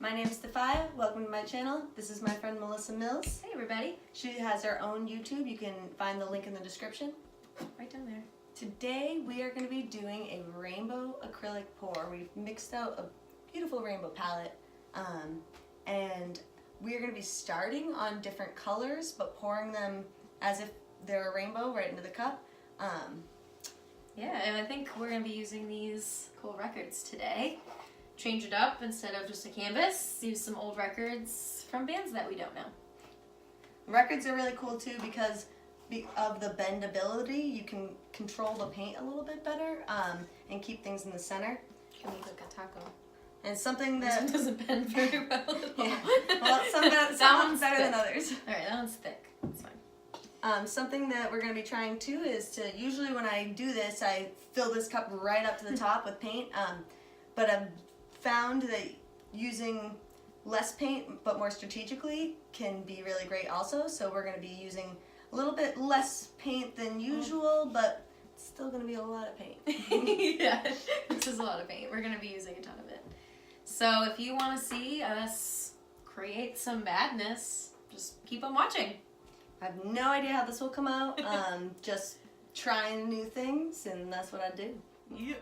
My name's Stefia. Welcome to my channel. This is my friend Melssa Mills. Hey everybody. She has her own YouTube. You can find the link in the description. Right down there. Today we are going to be doing a rainbow acrylic pour. We've mixed out a beautiful rainbow palette and we are going to be starting on different colors but pouring them as if they're a rainbow right into the cup. Yeah, and I think we're going to be using these cool records today. Change it up instead of just a canvas. Use some old records from bands that we don't know. Records are really cool too because of the bendability. You can control the paint a little bit better and keep things in the center. Can we cook a taco? And something that this doesn't bend very well at all. Yeah. Well, some one's better than others. All right, that one's thick. That's fine. Something that we're going to be trying too is to, usually when I do this, I fill this cup right up to the top with paint. But I've found that using less paint but more strategically can be really great also. So we're going to be using a little bit less paint than usual, but it's still going to be a lot of paint. Yeah, this is a lot of paint. We're going to be using a ton of it. So if you want to see us create some madness, just keep on watching. I have no idea how this will come out. Just trying new things, and that's what I do. Yeah.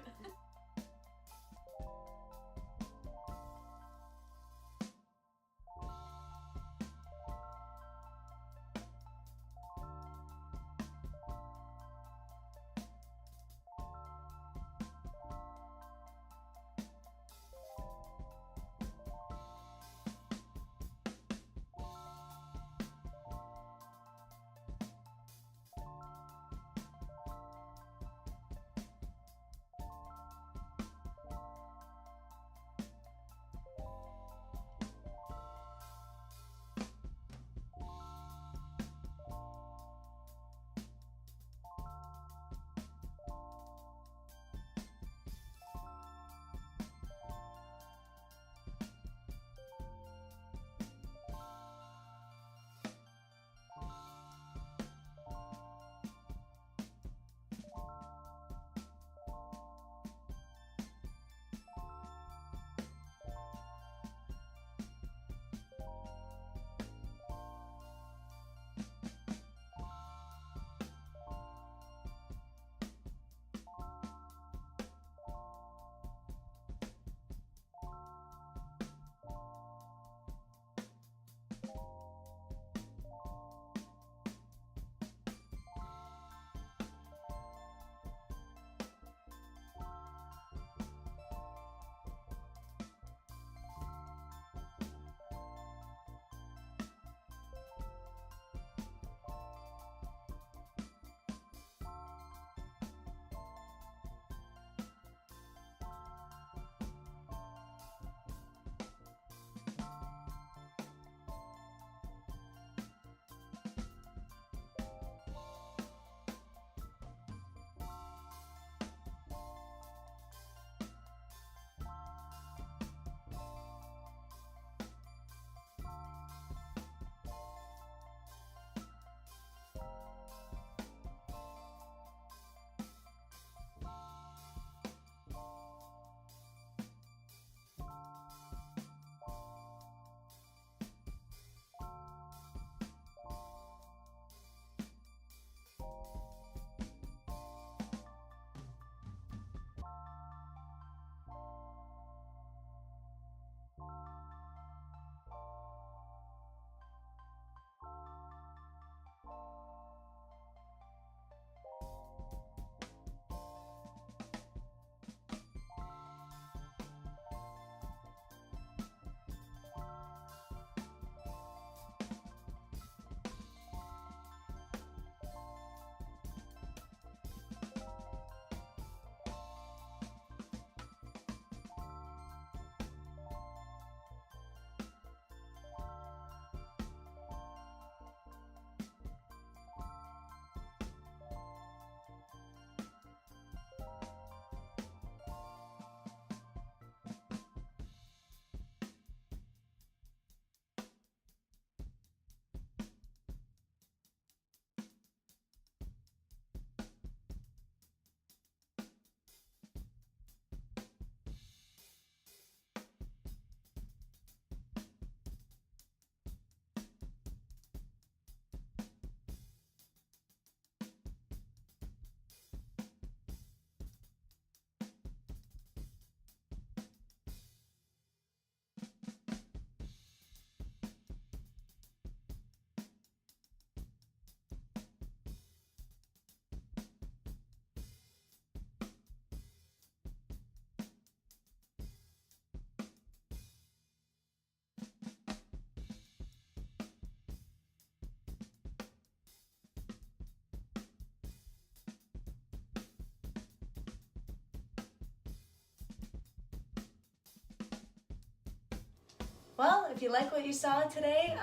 Well, if you like what you saw today,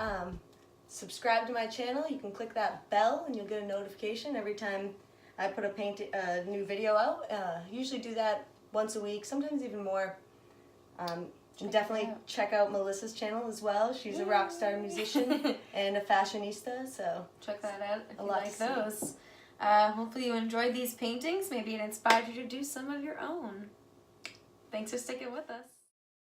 subscribe to my channel. You can click that bell and you'll get a notification every time I put a new video out. Usually do that once a week, sometimes even more. And definitely check out Melissa's channel as well. She's a rock star musician and a fashionista, so check that out if you lot like to see. those. Hopefully you enjoyed these paintings. Maybe it inspired you to do some of your own. Thanks for sticking with us.